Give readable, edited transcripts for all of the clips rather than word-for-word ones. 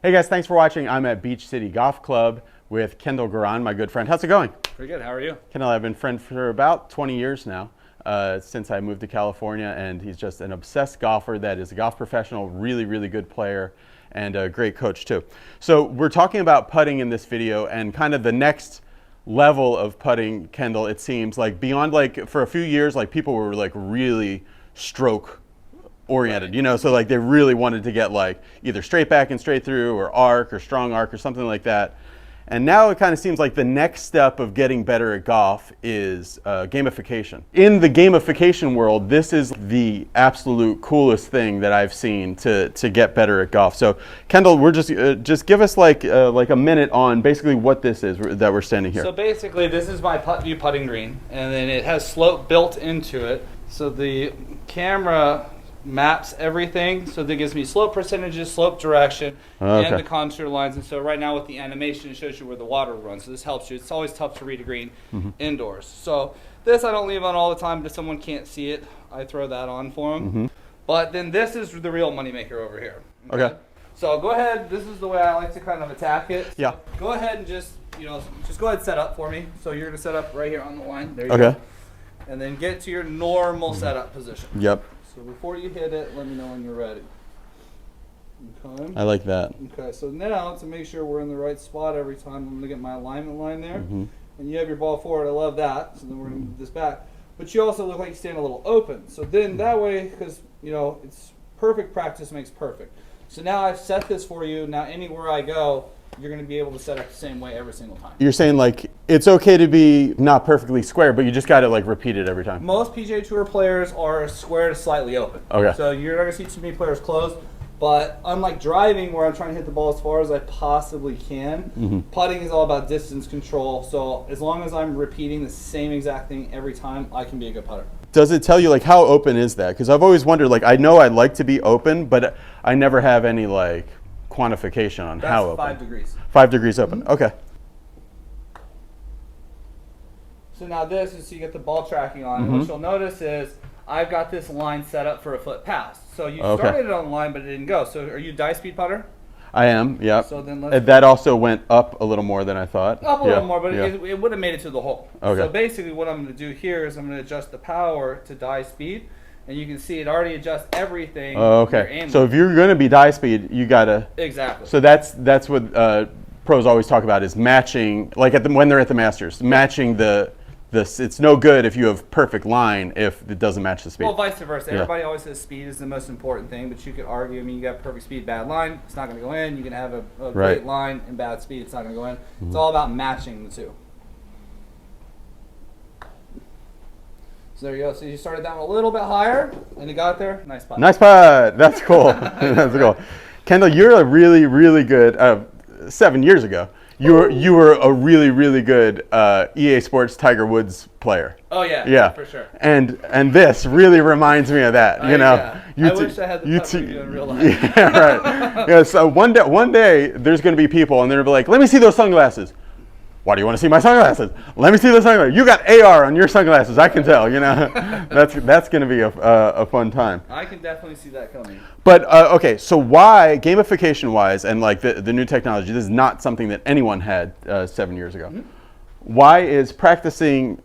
Hey guys, thanks for watching. I'm at Beach City Golf Club with Kendal Garon, my good friend. How's it going? Pretty good. How are you? Kendal, I've been friends for about 20 years now, since I moved to California, and he's just an obsessed golfer that is a golf professional, really good player, and a great coach too. So we're talking about putting in this video and kind of the next level of putting, Kendal, it seems like beyond, like, for a few years, like people were like really stroke oriented, you know, so like they really wanted to get like either straight back and straight through or arc or strong arc or something like that. And now it kind of seems like the next step of getting better at golf is gamification. In the gamification world, this is the absolute coolest thing that I've seen to get better at golf. So Kendal, we're just give us like a minute on basically what this is that we're standing here. So basically this is my PUTT VIEW putting green, and then it has slope built into it. So the camera maps everything, so that gives me slope percentages, slope direction, and the contour lines. And so right now with the animation, it shows you where the water runs. So this helps you. It's always tough to read a green indoors. So this I don't leave on all the time, but if someone can't see it, I throw that on for them. But then this is the real moneymaker over here. Okay. So go ahead. This is the way I like to kind of attack it. So yeah. Go ahead and just go ahead and set up for me. So you're gonna set up right here on the line. There you go. And then get to your normal setup position. Yep. So before you hit it, let me know when you're ready. Okay. I like that. Okay, so now to make sure we're in the right spot every time, I'm going to get my alignment line there. And you have your ball forward. I love that. So then we're going to move this back. But you also look like you stand a little open. So then that way, because, you know, it's perfect practice makes perfect. So now I've set this for you. Now anywhere I go, you're going to be able to set up the same way every single time. You're saying like it's okay to be not perfectly square, but you just got to like repeat it every time. Most PGA Tour players are square to slightly open. Okay. So you're not going to see too many players closed. But unlike driving, where I'm trying to hit the ball as far as I possibly can, putting is all about distance control. So as long as I'm repeating the same exact thing every time, I can be a good putter. Does it tell you like how open is that? Because I've always wondered, like I know I like to be open, but I never have any like quantification on how open. 5 degrees. 5 degrees open. Okay. So now this is so you get the ball tracking on. And what you'll notice is I've got this line set up for a foot past. So you started it on the line, but it didn't go. So are you a die speed putter? I am. Yep. So then let's that also went up a little more than I thought. Up a little more, but it would have made it to the hole. Okay. So basically, what I'm going to do here is I'm going to adjust the power to die speed. And you can see it already adjusts everything. Oh, okay. So if you're going to be die speed, you got to... Exactly. So that's what pros always talk about is matching, like when they're at the Masters, matching it's no good if you have perfect line if it doesn't match the speed. Well, vice versa. Everybody always says speed is the most important thing, but you could argue, I mean, you got perfect speed, bad line, it's not going to go in. You can have a great line and bad speed, it's not going to go in. It's all about matching the two. So there you go. So you started down a little bit higher, and you got there. Nice putt. Nice putt. That's cool. That's cool. Kendal, you're a really good. 7 years ago, you were a really good EA Sports Tiger Woods player. Oh yeah, for sure. And this really reminds me of that. You know, I wish I had the putt video in real life. Yeah, right. Yeah. So one day there's going to be people, and they're like, "Let me see those sunglasses." Why do you want to see my sunglasses? Let me see the sunglasses. You got AR on your sunglasses. I can tell. You know, that's going to be a fun time. I can definitely see that coming. But okay, so why gamification wise and like the new technology? This is not something that anyone had 7 years ago. Why is practicing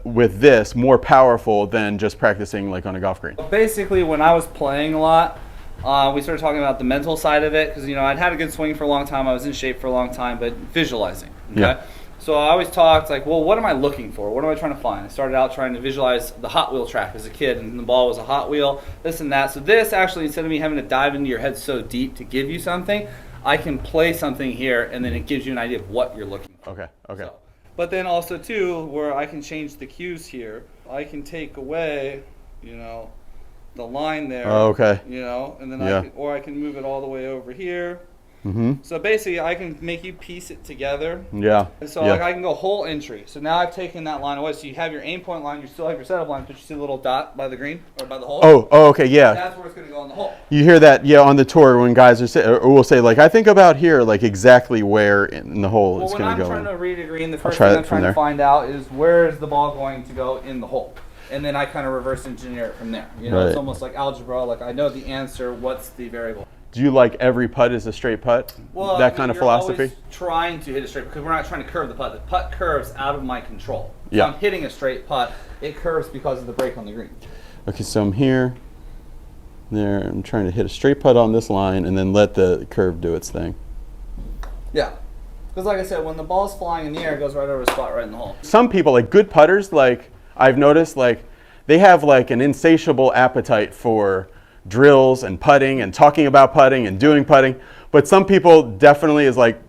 with this more powerful than just practicing like on a golf green? Basically, when I was playing a lot, we started talking about the mental side of it because, you know, I'd had a good swing for a long time. I was in shape for a long time, but visualizing. Okay? Yeah. So I always talked like, well, what am I looking for? What am I trying to find? I started out trying to visualize the Hot Wheel track as a kid, and the ball was a Hot Wheel, this and that. So this actually, instead of me having to dive into your head so deep to give you something, I can play something here, and then it gives you an idea of what you're looking for. Okay. So, but then also, too, where I can change the cues here, I can take away, you know, the line there, you know, and then I can move it all the way over here. So basically, I can make you piece it together. Yeah. And so like I can go whole entry. So now I've taken that line away. So you have your aim point line, you still have your setup line, but you see the little dot by the green or by the hole. Oh, okay, yeah. That's where it's going to go in the hole. You hear that, on the tour when guys will say like, I think about here, like exactly where in the hole it's going to go. When I'm trying to read a green, the first thing I'm trying to find out is where is the ball going to go in the hole. And then I kind of reverse engineer it from there. You know, it's almost like algebra. Like I know the answer. What's the variable? do you like every putt is a straight putt? Well, that kind of philosophy? Always trying to hit it straight because we're not trying to curve the putt. The putt curves out of my control. So yeah. I'm hitting a straight putt. It curves because of the break on the green. Okay, so I'm here, there. I'm trying to hit a straight putt on this line and then let the curve do its thing. Yeah. Because like I said, when the ball's flying in the air, it goes right over a spot right in the hole. Some people, like good putters, like I've noticed, like they have like an insatiable appetite for drills and putting and talking about putting and doing putting. But some people definitely is like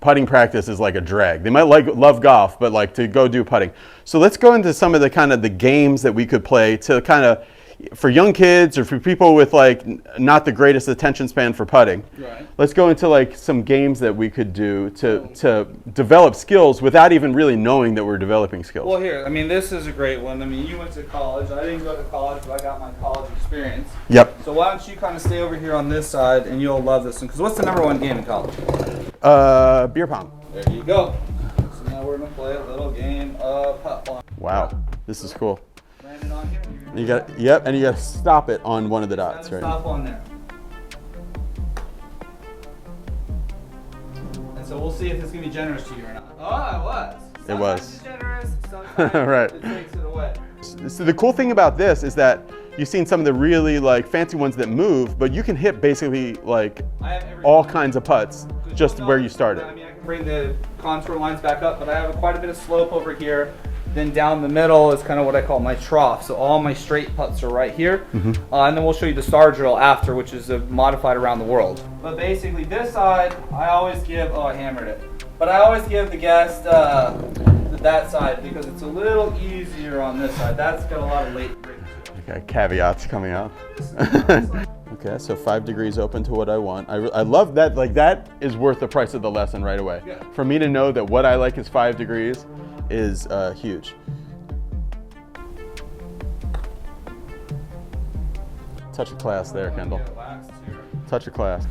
putting practice is like a drag. They might love golf, but like to go do putting. So let's go into some of the kind of the games that we could play to kind of, for young kids or for people with like not the greatest attention span for putting. Right. Let's go into like some games that we could do to develop skills without even really knowing that we're developing skills. Well, here, I mean, this is a great one. I mean, you went to college. I didn't go to college, but I got my college experience. Yep. So why don't you kind of stay over here on this side, and you'll love this one. Because what's the #1 game in college? Beer pong. There you go. So now we're going to play a little game of putt pong. Wow, this is cool. Land it on here. You got, yep, and you got to stop it on one of the dots, right? Stop on there. And so we'll see if it's going to be generous to you or not. Oh, it was. Sometimes It was. It's generous, sometimes Right. it takes it away. So the cool thing about this is that you've seen some of the really like fancy ones that move, but you can hit basically like I have every all kinds of putts just Well, where no, you started. I mean, I can bring the contour lines back up, but I have quite a bit of slope over here. Then down the middle is kind of what I call my trough. So all my straight putts are right here. And then we'll show you the star drill after, which is modified around the world. But basically this side, I always give, oh, I hammered it. But I always give the guest that side because it's a little easier on this side. That's got a lot of late break to it. Okay, caveats coming out. Okay, so 5 degrees open to what I want. I love that, like that is worth the price of the lesson right away. Yeah. For me to know that what I like is 5 degrees is huge. Touch of class there, Kendall. Touch of class.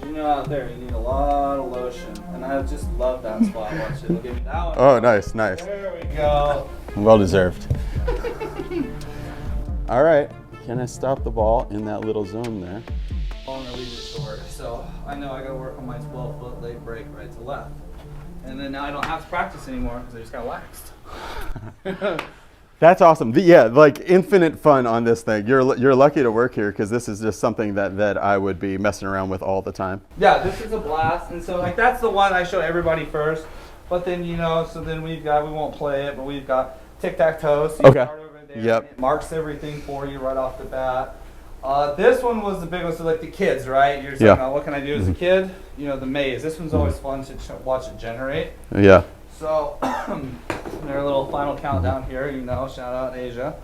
You know, out there you need a lot of lotion, and I just love that spot. Watch it. It'll give me that one. Oh, nice, nice. There we go. Well deserved. All right, can I stop the ball in that little zone there? I'm gonna leave it short, so I know I gotta work on my 12-foot late break right to left. And then now I don't have to practice anymore because I just got waxed. That's awesome. Yeah, like infinite fun on this thing. You're lucky to work here because this is just something that I would be messing around with all the time. Yeah, this is a blast, and so like that's the one I show everybody first. But then we won't play it, but we've got tic-tac-toe. So you Okay. start over there. Yep. It marks everything for you right off the bat. This one was the big one, so like the kids, right? You're saying, what can I do as a kid? You know, the maze. This one's always fun to watch it generate. Yeah. So, their little final countdown here, you know, shout out Asia.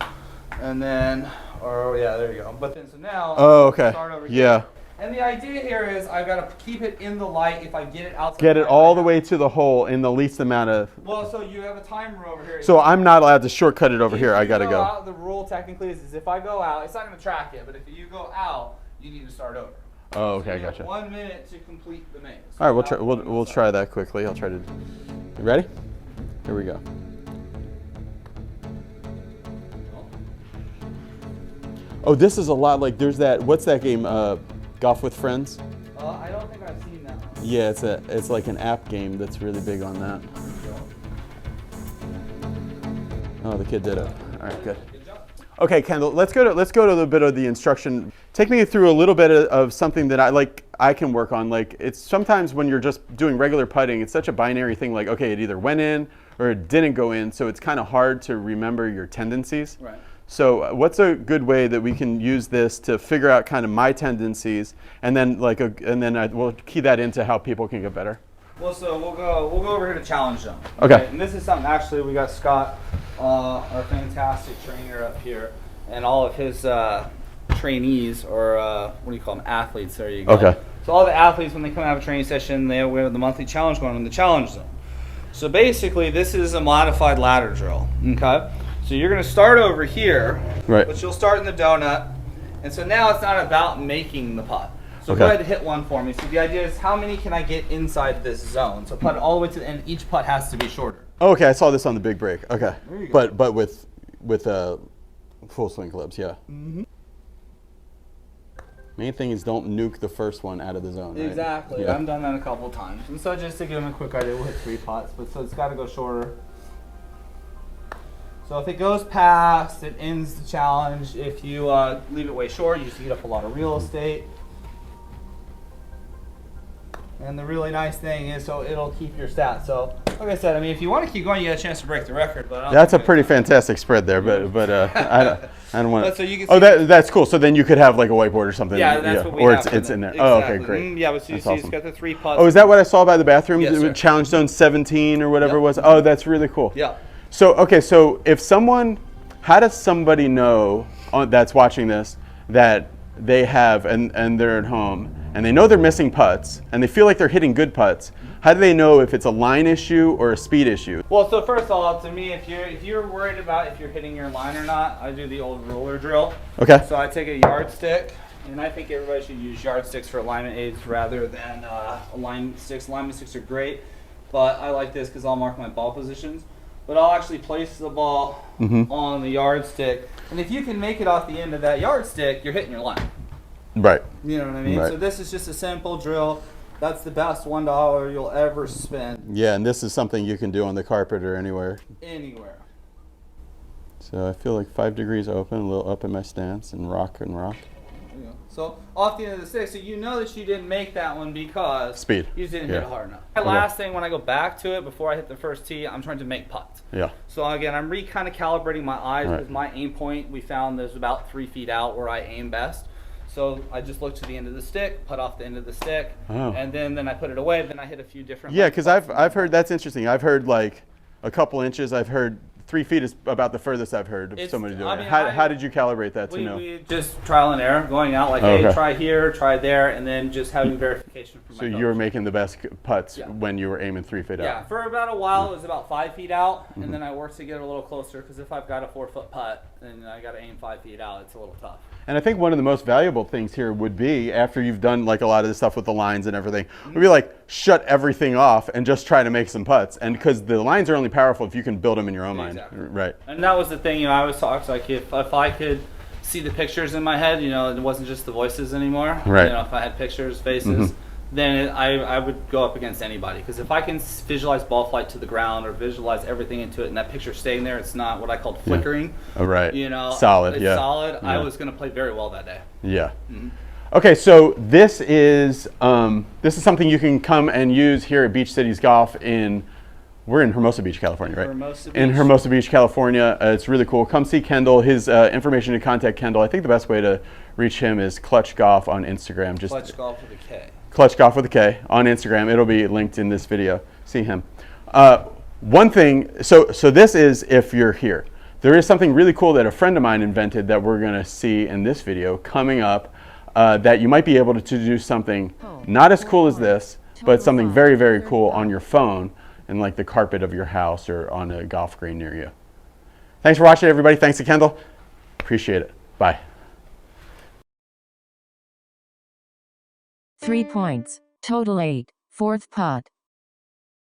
And then, there you go. But then, so now, start over here. Yeah. And the idea here is I've got to keep it in the light if I get it outside. Get it all the way to the hole in the least amount of... Well, so you have a timer over here. So I'm not allowed to shortcut it over here. I got to go. Out, the rule technically is if I go out, it's not going to track it, but if you go out, you need to start over. Oh, okay, So you have gotcha. 1 minute to complete the maze. All right, we'll try that quickly. I'll try to... You ready? Here we go. Oh, this is a lot like there's that. What's that game? Golf with Friends. I don't think I've seen that one. Yeah, it's like an app game that's really big on that. Oh, the kid did it. All right, good. Okay, Kendall, let's go to a little bit of the instruction. Take me through a little bit of something that I can work on. Like it's sometimes when you're just doing regular putting, it's such a binary thing. Like okay, it either went in or it didn't go in, so it's kind of hard to remember your tendencies. Right. So what's a good way that we can use this to figure out kind of my tendencies, and then we'll key that into how people can get better? Well, so we'll go over here to challenge zone. Okay. And this is something actually we got Scott, our fantastic trainer up here, and all of his trainees or what do you call them? Athletes. There you go. Okay. So all the athletes when they come out of a training session, we have the monthly challenge going on in the challenge zone. So basically, this is a modified ladder drill. Okay. So you're going to start over here, right? But you'll start in the donut, and so now it's not about making the putt. So okay. Go ahead and hit one for me. So the idea is how many can I get inside this zone? So putt all the way to the end. Each putt has to be shorter. Okay, I saw this on the big break. Okay, There you go. but with full swing clubs, yeah. Mm-hmm. Main thing is don't nuke the first one out of the zone, right? Exactly. Yeah. I've done that a couple of times. And so just to give them a quick idea, we'll hit 3 putts, but so it's got to go shorter. So if it goes past, it ends the challenge. If you leave it way short, you just eat up a lot of real estate. And the really nice thing is, so it'll keep your stats. So, like I said, I mean, if you want to keep going, you got a chance to break the record. But that's a pretty fantastic spread there, but I don't want. So you can oh, that's cool. So then you could have like a whiteboard or something. Yeah, that's what we or have. it's in there. Exactly. Oh, okay, great. Yeah, but so you see, awesome. it's got the 3 putts. Oh, is that what I saw by the bathroom? Yes, sir. Challenge zone 17 or whatever Yep. it was. Oh, that's really cool. Yeah. So okay, so if someone, how does somebody know that's watching this that they have and they're at home and they know they're missing putts and they feel like they're hitting good putts? How do they know if it's a line issue or a speed issue? Well, so first of all, to me, if you're worried about if you're hitting your line or not, I do the old roller drill. Okay. So I take a yardstick, and I think everybody should use yardsticks for alignment aids rather than alignment sticks. Alignment sticks are great, but I like this because I'll mark my ball positions. But I'll actually place the ball on the yardstick, and if you can make it off the end of that yardstick, you're hitting your line. Right. You know what I mean? Right. So this is just a simple drill. That's the best $1 you'll ever spend. Yeah, and this is something you can do on the carpet or anywhere. Anywhere. So I feel like 5 degrees open, a little up in my stance, and rock and rock. There you go. So off the end of the stick, so you know that you didn't make that one because Speed. you just didn't Yeah. hit it hard enough. My last thing, when I go back to it before I hit the first tee, I'm trying to make putts. Yeah. So again, I'm kind of calibrating my eyes Right. because my aim point we found is about 3 feet out where I aim best. So I just look to the end of the stick, putt off the end of the stick, and then I put it away. Then I hit a few different. Yeah, because I've heard that's interesting. I've heard like a couple inches. I've heard 3 feet is about the furthest I've heard of somebody doing it. How did you calibrate that to know? We just trial and error, going out like, Okay. hey, try here, try there, and then just having verification from my So you coach. were making the best putts Yeah. when you were aiming 3 feet out. Yeah, for about a while it was about 5 feet out, and then I worked to get a little closer because if I've got a 4-foot putt and I got to aim 5 feet out, it's a little tough. And I think one of the most valuable things here would be, after you've done like a lot of the stuff with the lines and everything, would be like shut everything off and just try to make some putts. And because the lines are only powerful if you can build them in your own mind. Right. And that was the thing, I always talked like if I could see the pictures in my head, it wasn't just the voices anymore. Right. If I had pictures, faces, then I would go up against anybody. Because if I can visualize ball flight to the ground or visualize everything into it, and that picture staying there, it's not what I called flickering. Oh, right. Solid. It's yeah. solid. Yeah. I was going to play very well that day. Yeah. Okay, so this is something you can come and use here at Beach Cities Golf we're in Hermosa Beach, California, right? Hermosa Beach. In Hermosa Beach, California. It's really cool. Come see Kendal. His information to contact Kendal. I think the best way to reach him is Clutch Golf on Instagram. Just Clutch Golf with a K. Clutch Golf with a K on Instagram. It'll be linked in this video. See him. One thing, so this is if you're here. There is something really cool that a friend of mine invented that we're going to see in this video coming up that you might be able to do something not as cool as this, but something very, very cool on your phone and like the carpet of your house or on a golf green near you. Thanks for watching, everybody. Thanks to Kendal. Appreciate it. Bye. 3 points. Total 8. Fourth putt.